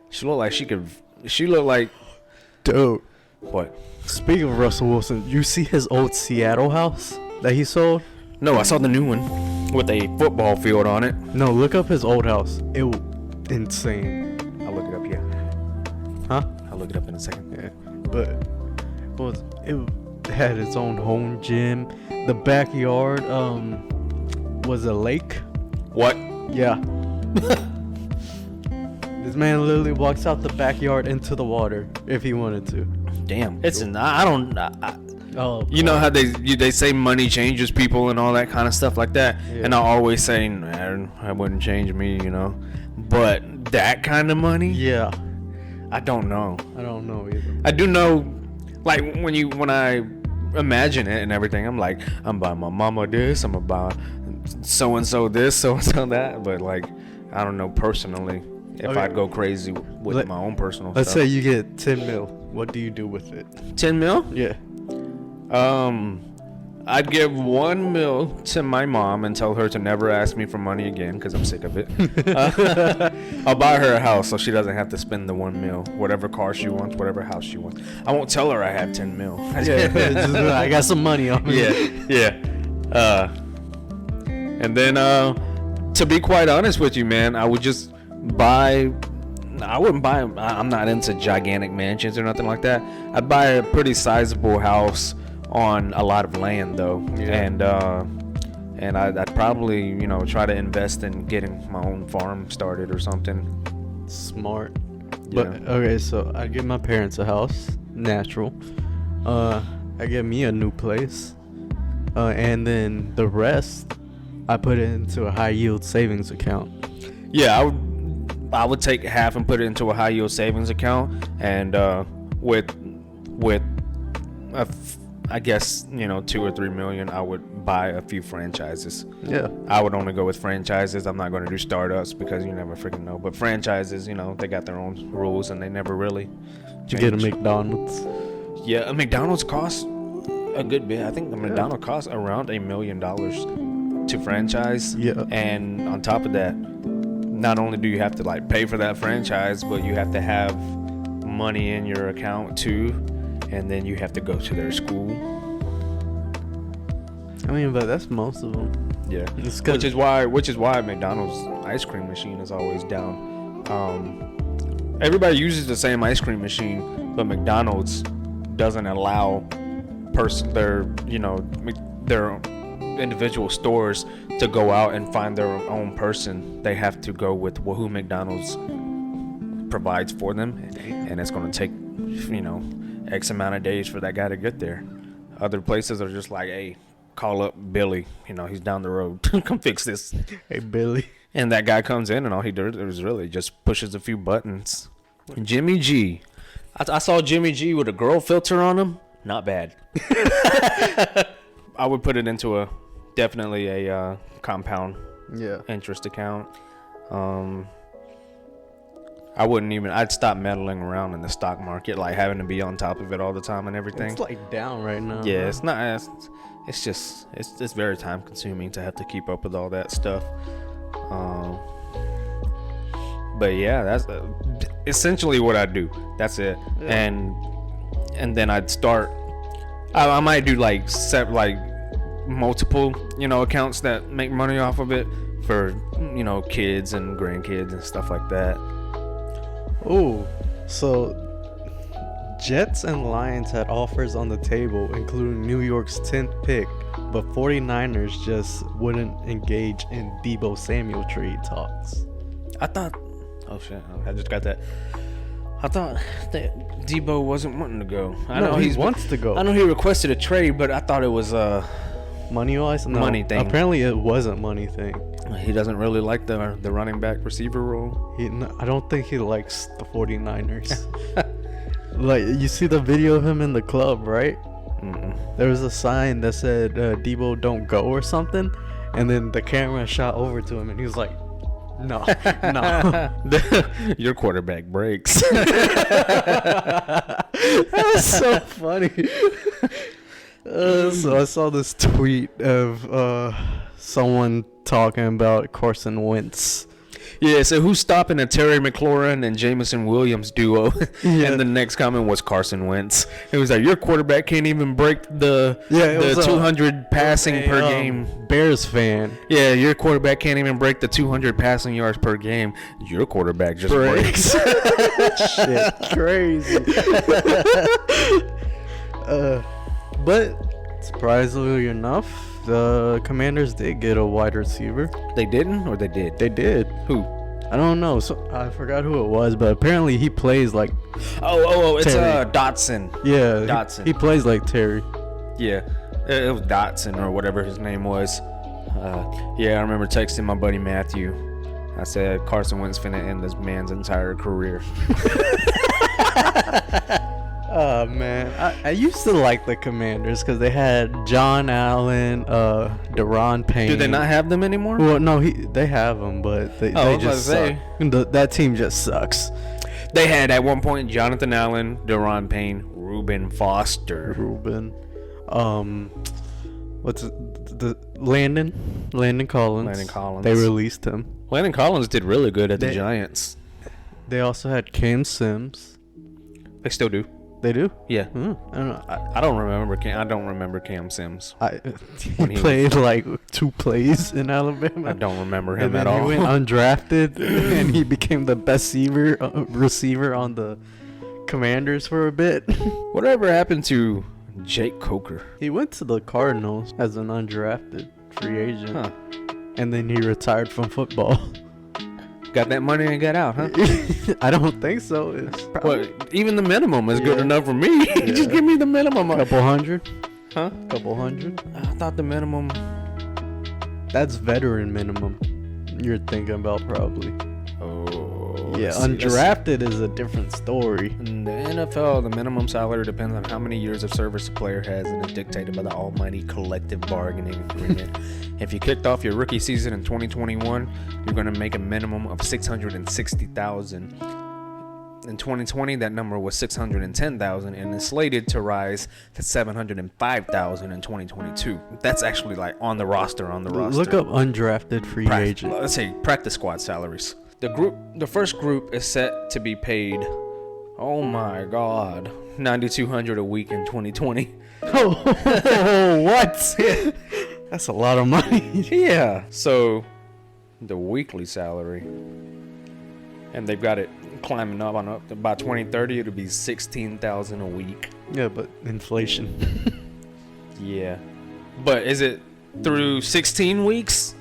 She looked like Dude. what? Speaking of Russell Wilson, you see his old Seattle house that he sold? No, I saw the new one with a football field on it. No, look up his old house. It was insane. I'll look it up, yeah. Huh? I'll look it up in a second. Yeah. But it had its own home gym. The backyard was a lake. What? Yeah. This man literally walks out the backyard into the water if he wanted to. Damn. I don't. Oh. You know how they say money changes people and all that kind of stuff like that, Yeah. and I always say, nah, that wouldn't change me, you know. But that kind of money, Yeah. I don't know. I don't know either. I do know, like when I imagine it and everything, I'm like, I'm buying my mama this, I'm gonna buy so and so this, so and so that. But like, I don't know personally if Okay. I'd go crazy with my own personal Let's stuff. say you get 10 mil. What do you do with it? 10 mil? Yeah. I'd give 1 mil to my mom and tell her to never ask me for money again because I'm sick of it. I'll buy her a house so she doesn't have to spend the 1 mil. Whatever car she wants, whatever house she wants. I won't tell her I have 10 mil. Just, I got some money on me. Yeah. And then, to be quite honest with you, man, I would just buy. I wouldn't buy. I'm not into gigantic mansions or nothing like that. I'd buy a pretty sizable house on a lot of land, though, and I'd probably, try to invest in getting my own farm started or something. Smart. Yeah. But okay, so I give my parents a house, natural. I get me a new place, and then the rest I put it into a high yield savings account. Yeah, I would take half and put it into a high yield savings account, and with I guess 2 or 3 million, I would buy a few franchises. Yeah. I would only go with franchises. I'm not going to do startups because you never freaking know. But franchises, they got their own rules and they never really. Did you get a McDonald's? Yeah, a McDonald's costs a good bit. I think the McDonald's costs around $1 million to franchise. Yeah. And on top of that, not only do you have to pay for that franchise, but you have to have money in your account too, and then you have to go to their school. I mean, but that's most of them. Yeah, It's which is why McDonald's ice cream machine is always down. Everybody uses the same ice cream machine, but McDonald's doesn't allow their individual stores to go out and find their own person. They have to go with who McDonald's provides for them, and it's going to take X amount of days for that guy to get there. Other places are just like, hey, call up Billy, he's down the road. Come fix this. Hey, Billy. And that guy comes in and all he does is really just pushes a few buttons. Jimmy G. I saw Jimmy G with a girl filter on him. Not bad. I would put it into a definitely a compound Yeah. interest account. I'd stop meddling around in the stock market, like having to be on top of it all the time and everything. It's like down right now. Yeah, it's not. It's very time consuming to have to keep up with all that stuff. But yeah, that's essentially what I do. That's it. Yeah. And then I'd start. I might do like multiple, accounts that make money off of it for, kids and grandkids and stuff like that. Oh, so Jets and Lions had offers on the table, including New York's 10th pick, but 49ers just wouldn't engage in Deebo Samuel trade talks. I thought, oh shit, I just got that. I thought that Deebo wasn't wanting to go. I know he wants to go. I know he requested a trade, but I thought it was money-wise? No, money thing. Apparently it wasn't money thing. He doesn't really like the running back receiver role. I don't think he likes the 49ers. Like, you see the video of him in the club, right? Mm-mm. There was a sign that said Deebo don't go or something, and then the camera shot over to him and he was like, no. Your quarterback breaks. That's so funny. So I saw this tweet of someone talking about Carson Wentz. Yeah, so who's stopping a Terry McLaurin and Jameson Williams duo? Yeah. And the next comment was Carson Wentz. It was like, your quarterback can't even break the 200 passing per game. Bears fan. Yeah, your quarterback can't even break the 200 passing yards per game. Your quarterback just breaks. Shit, crazy. But surprisingly enough, the Commanders did get a wide receiver. They didn't, or they did? They did. Who? I don't know. So I forgot who it was, but apparently he plays like. Oh! It's Terry. Dotson. Yeah, Dotson. He plays like Terry. Yeah, it was Dotson or whatever his name was. Yeah, I remember texting my buddy Matthew. I said Carson Wentz finna end this man's entire career. Oh man, I used to like the Commanders because they had John Allen, Deron Payne. Do they not have them anymore? Well, no, they have them, but they just suck. That team just sucks. They had at one point Jonathan Allen, Deron Payne, Reuben Foster. What's the Landon Collins? Landon Collins. They released him. Landon Collins did really good at the Giants. They also had Cam Sims. They still do. They do? Yeah. I don't know. I don't remember Cam Sims. He played like 2 plays in Alabama. I don't remember him and then at all. He went undrafted and he became the best receiver on the Commanders for a bit. Whatever happened to Jake Coker? He went to the Cardinals as an undrafted free agent. Huh. And then he retired from football. Got that money and got out, huh? I don't think so. It's probably, even the minimum is good enough for me. Just give me the minimum. Couple hundred. Huh? Couple hundred. I thought the minimum. That's veteran minimum. You're thinking about probably. Oh. Yeah, undrafted is a different story. In the NFL, the minimum salary depends on how many years of service a player has and is dictated by the almighty collective bargaining agreement. If you kicked off your rookie season in 2021, you're going to make a minimum of $660,000. In 2020, that number was $610,000 and is slated to rise to $705,000 in 2022. That's actually like on the roster. Look up undrafted free agent. Let's say practice squad salaries. The first group is set to be paid, oh my God, $9,200 a week in 2020. Oh, what? That's a lot of money. Yeah. So the weekly salary, and they've got it climbing up by 2030. It'll be $16,000 a week. Yeah, but inflation. Yeah, but is it through 16 weeks,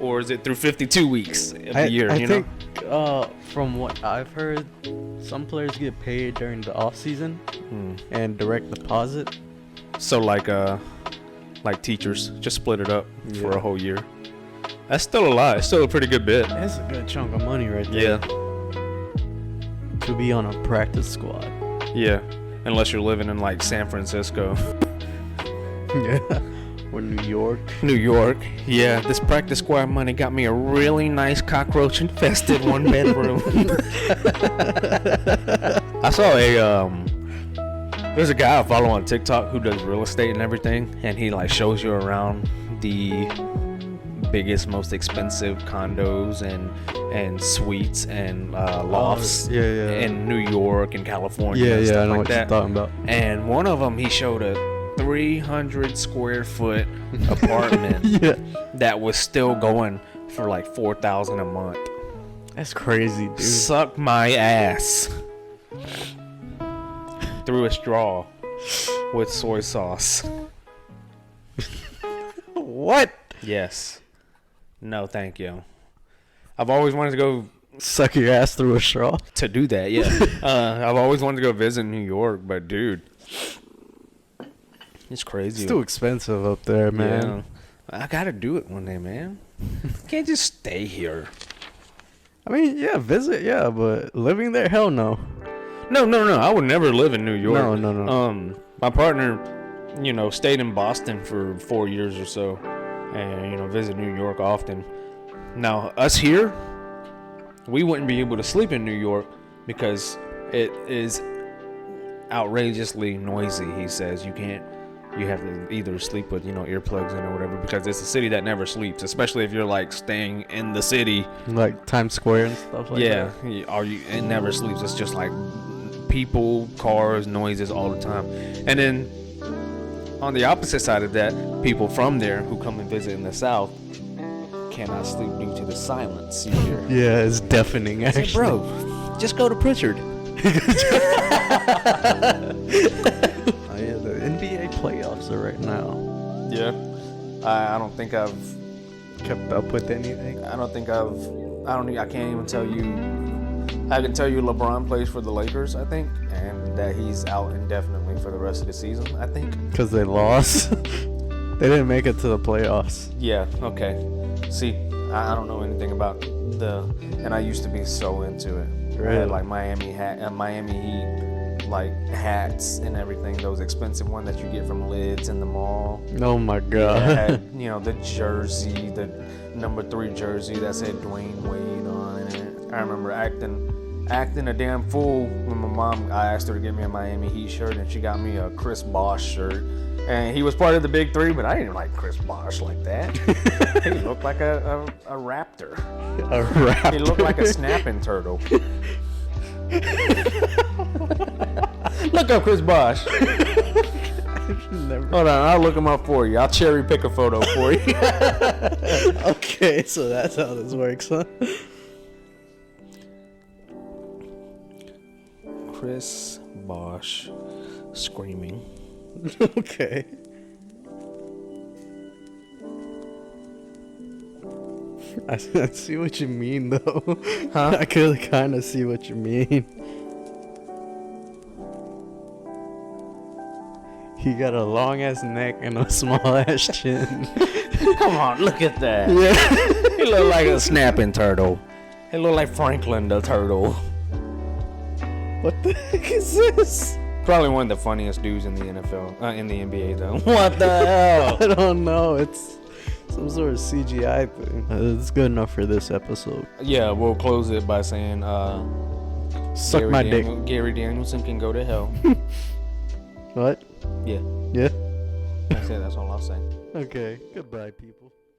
or is it through 52 weeks of the year? I think, from what I've heard, some players get paid during the off season and direct deposit. So like teachers, just split it up for a whole year. That's still a lot. It's still a pretty good bit. That's a good chunk of money right there. Yeah. To be on a practice squad. Yeah. Unless you're living in like San Francisco. Yeah. Or New York. New York. Yeah, this practice squad money got me a really nice cockroach-infested one-bedroom. I saw there's a guy I follow on TikTok who does real estate and everything, and he like shows you around the biggest, most expensive condos and suites and lofts in New York and California. And stuff I know like what you're talking about. And one of them, he showed a 300 square foot apartment that was still going for like $4,000 a month. That's crazy, dude. Suck my ass through a straw with soy sauce. What? Yes. No, thank you. I've always wanted to go suck your ass through a straw. To do that, yeah. I've always wanted to go visit New York, but dude, it's crazy. It's too expensive up there, man. Yeah. I gotta do it one day, man. Can't just stay here. I mean, yeah, visit, yeah, but living there, hell no. No. I would never live in New York. No. My partner, stayed in Boston for 4 years or so, and visit New York often. Now, us here, we wouldn't be able to sleep in New York because it is outrageously noisy. He says you have to either sleep with earplugs in or whatever, because it's a city that never sleeps, especially if you're like staying in the city, like Times Square and stuff like that. It never sleeps. It's just like people, cars, noises all the time. And then on the opposite side of that, people from there who come and visit in the South cannot sleep due to the silence you hear. Yeah, it's deafening, actually. Say, bro, just go to Pritchard. The NBA playoffs are right now. Yeah. I don't think I've kept up with anything. I can't even tell you. I can tell you LeBron plays for the Lakers, I think, and that he's out indefinitely for the rest of the season, I think. Because they lost. They didn't make it to the playoffs. Yeah, okay. See, I don't know anything about and I used to be so into it. Really? I had like Miami Heat like hats and everything, those expensive ones that you get from Lids in the mall. Oh my god. I had, the jersey, the number 3 jersey that said Dwayne Wade on it. I remember acting a damn fool when I asked her to get me a Miami Heat shirt, and she got me a Chris Bosh shirt. And he was part of the big 3, but I didn't like Chris Bosh like that. He looked like a raptor. A raptor? He looked like a snapping turtle. Look up Chris Bosh. Hold on, I'll look him up for you. I'll cherry pick a photo for you. Okay, so that's how this works, huh? Chris Bosh screaming. Okay. I see what you mean, though. Huh? I could kind of see what you mean. He got a long ass neck and a small ass chin. Come on, look at that. Yeah. He looked like a snapping turtle. He looked like Franklin the turtle. What the heck is this? Probably one of the funniest dudes in the NFL, in the NBA though. What the hell? I don't know. It's some sort of CGI thing. It's good enough for this episode. Yeah, we'll close it by saying, suck my dick. Gary Danielson can go to hell. What? Yeah. Yeah? That's it. That's all I'll say. Okay. Goodbye, people.